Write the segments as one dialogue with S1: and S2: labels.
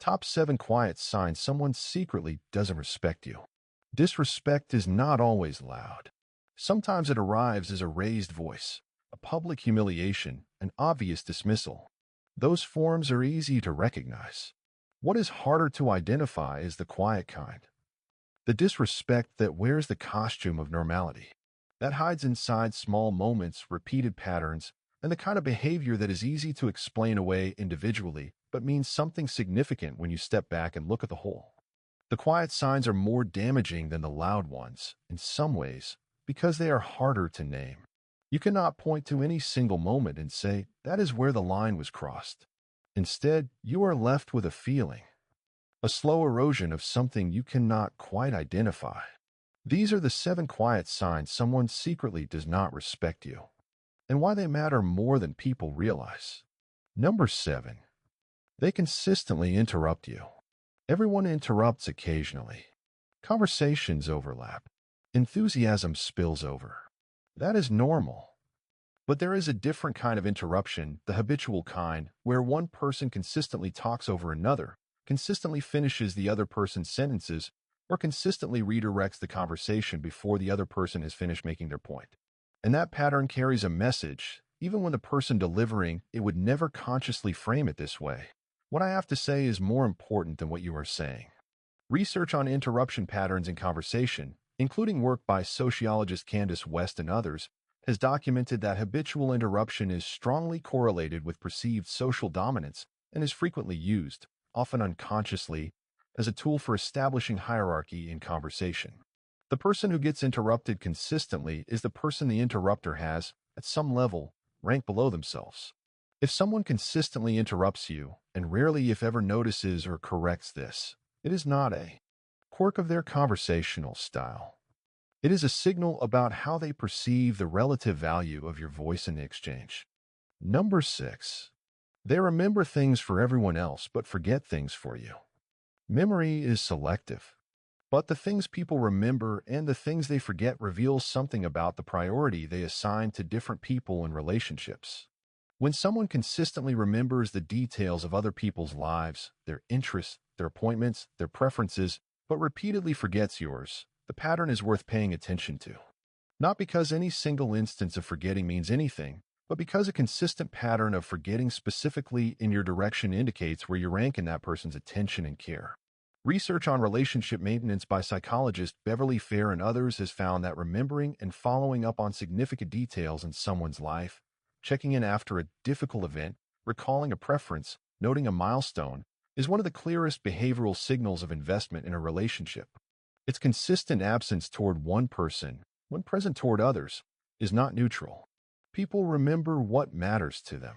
S1: Top 7 quiet signs someone secretly doesn't respect you. Disrespect is not always loud. Sometimes it arrives as a raised voice, a public humiliation, an obvious dismissal. Those forms are easy to recognize. What is harder to identify is the quiet kind. The disrespect that wears the costume of normality. That hides inside small moments, repeated patterns, and the kind of behavior that is easy to explain away individually, but means something significant when you step back and look at the whole. The quiet signs are more damaging than the loud ones, in some ways, because they are harder to name. You cannot point to any single moment and say, that is where the line was crossed. Instead, you are left with a feeling, a slow erosion of something you cannot quite identify. These are the 7 quiet signs someone secretly does not respect you, and why they matter more than people realize. Number 7. They consistently interrupt you. Everyone interrupts occasionally. Conversations overlap. Enthusiasm spills over. That is normal. But there is a different kind of interruption, the habitual kind, where one person consistently talks over another, consistently finishes the other person's sentences, or consistently redirects the conversation before the other person has finished making their point. And that pattern carries a message, even when the person delivering it would never consciously frame it this way. What I have to say is more important than what you are saying. Research on interruption patterns in conversation, including work by sociologist Candace West and others, has documented that habitual interruption is strongly correlated with perceived social dominance and is frequently used, often unconsciously, as a tool for establishing hierarchy in conversation. The person who gets interrupted consistently is the person the interrupter has, at some level, ranked below themselves. If someone consistently interrupts you, and rarely if ever notices or corrects this, it is not a quirk of their conversational style. It is a signal about how they perceive the relative value of your voice in the exchange. Number 6. They remember things for everyone else but forget things for you. Memory is selective, but the things people remember and the things they forget reveal something about the priority they assign to different people and relationships. When someone consistently remembers the details of other people's lives, their interests, their appointments, their preferences, but repeatedly forgets yours, the pattern is worth paying attention to. Not because any single instance of forgetting means anything, but because a consistent pattern of forgetting specifically in your direction indicates where you rank in that person's attention and care. Research on relationship maintenance by psychologist Beverly Fair and others has found that remembering and following up on significant details in someone's life, checking in after a difficult event, recalling a preference, noting a milestone, is one of the clearest behavioral signals of investment in a relationship. Its consistent absence toward one person, when present toward others, is not neutral. People remember what matters to them.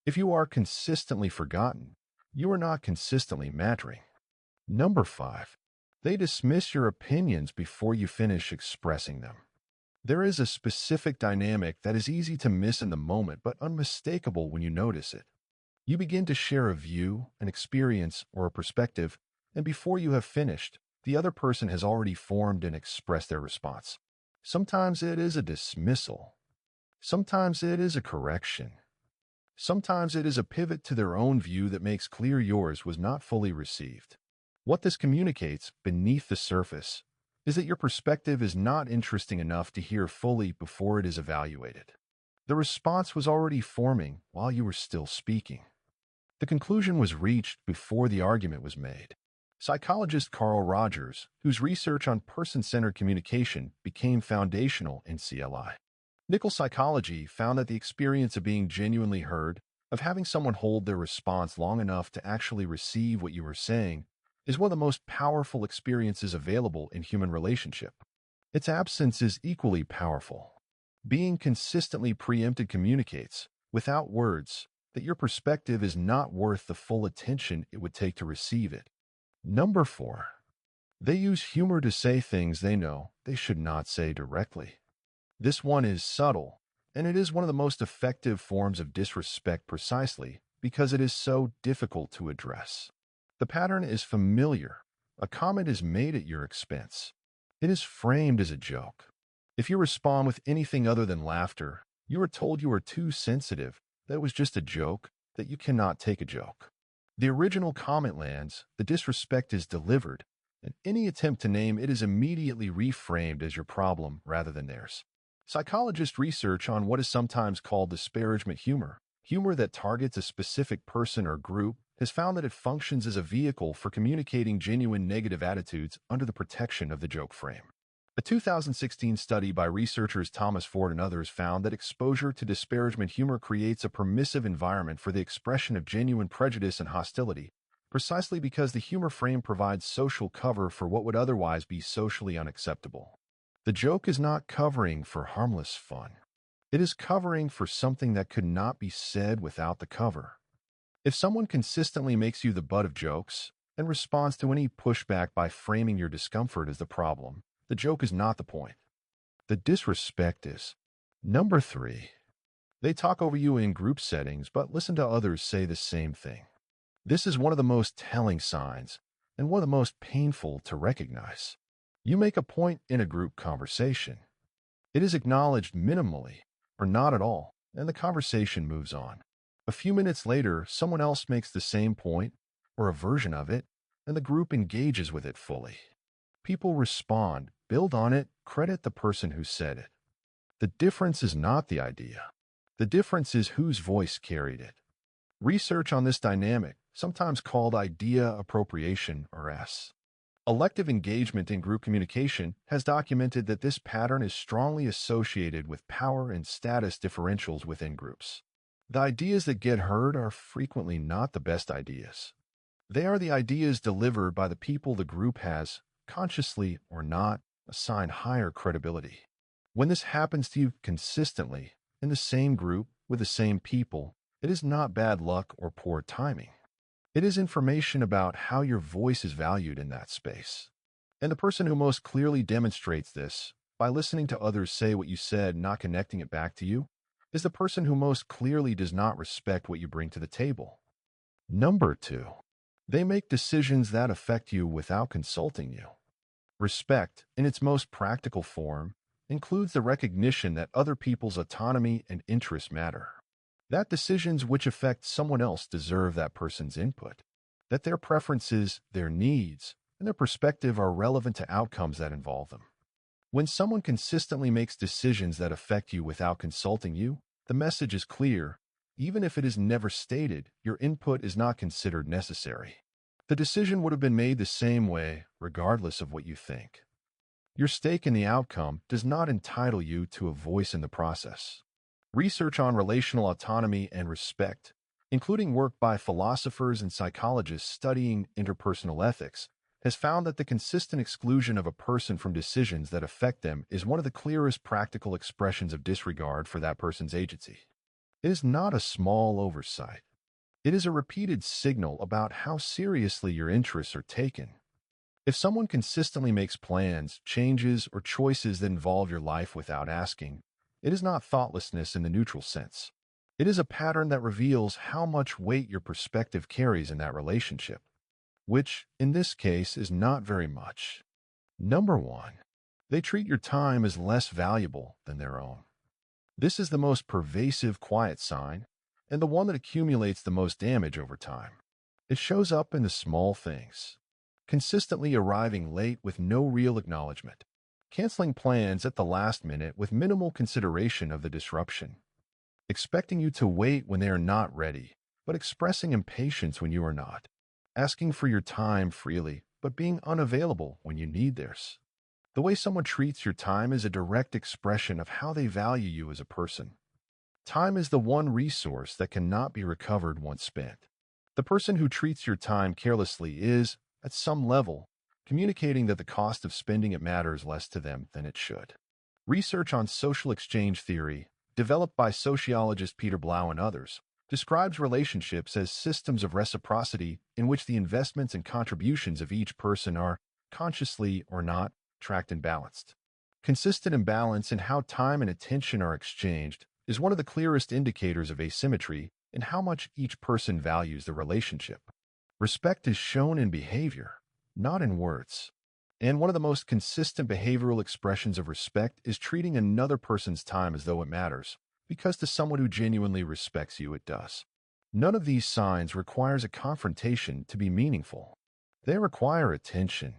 S1: If you are consistently forgotten, you are not consistently mattering. Number 5. They dismiss your opinions before you finish expressing them. There is a specific dynamic that is easy to miss in the moment but unmistakable when you notice it. You begin to share a view, an experience, or a perspective, and before you have finished, the other person has already formed and expressed their response. Sometimes it is a dismissal. Sometimes it is a correction. Sometimes it is a pivot to their own view that makes clear yours was not fully received. What this communicates, beneath the surface, is that your perspective is not interesting enough to hear fully before it is evaluated. The response was already forming while you were still speaking. The conclusion was reached before the argument was made. Psychologist Carl Rogers, whose research on person-centered communication became foundational in CLI. Nickel psychology found that the experience of being genuinely heard, of having someone hold their response long enough to actually receive what you were saying, is one of the most powerful experiences available in human relationship. Its absence is equally powerful. Being consistently preempted communicates, without words, that your perspective is not worth the full attention it would take to receive it. Number 4. They use humor to say things they know they should not say directly. This one is subtle, and it is one of the most effective forms of disrespect precisely because it is so difficult to address. The pattern is familiar. A comment is made at your expense. It is framed as a joke. If you respond with anything other than laughter, you are told you are too sensitive, that it was just a joke, that you cannot take a joke. The original comment lands, the disrespect is delivered, and any attempt to name it is immediately reframed as your problem rather than theirs. Psychologists research on what is sometimes called disparagement humor. Humor that targets a specific person or group has found that it functions as a vehicle for communicating genuine negative attitudes under the protection of the joke frame. A 2016 study by researchers Thomas Ford and others found that exposure to disparagement humor creates a permissive environment for the expression of genuine prejudice and hostility, precisely because the humor frame provides social cover for what would otherwise be socially unacceptable. The joke is not covering for harmless fun. It is covering for something that could not be said without the cover. If someone consistently makes you the butt of jokes and responds to any pushback by framing your discomfort as the problem, the joke is not the point. The disrespect is. Number 3. They talk over you in group settings, but listen to others say the same thing. This is one of the most telling signs and one of the most painful to recognize. You make a point in a group conversation. It is acknowledged minimally or not at all, and the conversation moves on. A few minutes later, someone else makes the same point or a version of it, and the group engages with it fully. People respond, build on it, credit the person who said it. The difference is not the idea. The difference is whose voice carried it. Research on this dynamic, sometimes called idea appropriation or S. Elective engagement in group communication has documented that this pattern is strongly associated with power and status differentials within groups. The ideas that get heard are frequently not the best ideas. They are the ideas delivered by the people the group has, consciously or not, assigned higher credibility. When this happens to you consistently, in the same group, with the same people, it is not bad luck or poor timing. It is information about how your voice is valued in that space. And the person who most clearly demonstrates this, by listening to others say what you said, not connecting it back to you, is the person who most clearly does not respect what you bring to the table. Number 2. They make decisions that affect you without consulting you. Respect, in its most practical form, includes the recognition that other people's autonomy and interests matter. That decisions which affect someone else deserve that person's input. That their preferences, their needs, and their perspective are relevant to outcomes that involve them. When someone consistently makes decisions that affect you without consulting you, the message is clear. Even if it is never stated, your input is not considered necessary. The decision would have been made the same way, regardless of what you think. Your stake in the outcome does not entitle you to a voice in the process. Research on relational autonomy and respect, including work by philosophers and psychologists studying interpersonal ethics, has found that the consistent exclusion of a person from decisions that affect them is one of the clearest practical expressions of disregard for that person's agency. It is not a small oversight. It is a repeated signal about how seriously your interests are taken. If someone consistently makes plans, changes, or choices that involve your life without asking, it is not thoughtlessness in the neutral sense. It is a pattern that reveals how much weight your perspective carries in that relationship, which, in this case, is not very much. Number 1. They treat your time as less valuable than their own. This is the most pervasive quiet sign, and the one that accumulates the most damage over time. It shows up in the small things. Consistently arriving late with no real acknowledgement. Canceling plans at the last minute with minimal consideration of the disruption. Expecting you to wait when they are not ready, but expressing impatience when you are not. Asking for your time freely, but being unavailable when you need theirs. The way someone treats your time is a direct expression of how they value you as a person. Time is the one resource that cannot be recovered once spent. The person who treats your time carelessly is, at some level, communicating that the cost of spending it matters less to them than it should. Research on social exchange theory, developed by sociologist Peter Blau and others, describes relationships as systems of reciprocity in which the investments and contributions of each person are, consciously or not, tracked and balanced. Consistent imbalance in how time and attention are exchanged is one of the clearest indicators of asymmetry in how much each person values the relationship. Respect is shown in behavior, not in words. And one of the most consistent behavioral expressions of respect is treating another person's time as though it matters, because to someone who genuinely respects you, it does. None of these signs requires a confrontation to be meaningful. They require attention.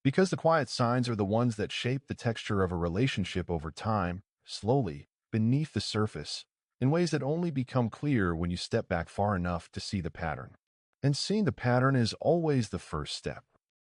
S1: Because the quiet signs are the ones that shape the texture of a relationship over time, slowly, beneath the surface, in ways that only become clear when you step back far enough to see the pattern. And seeing the pattern is always the first step.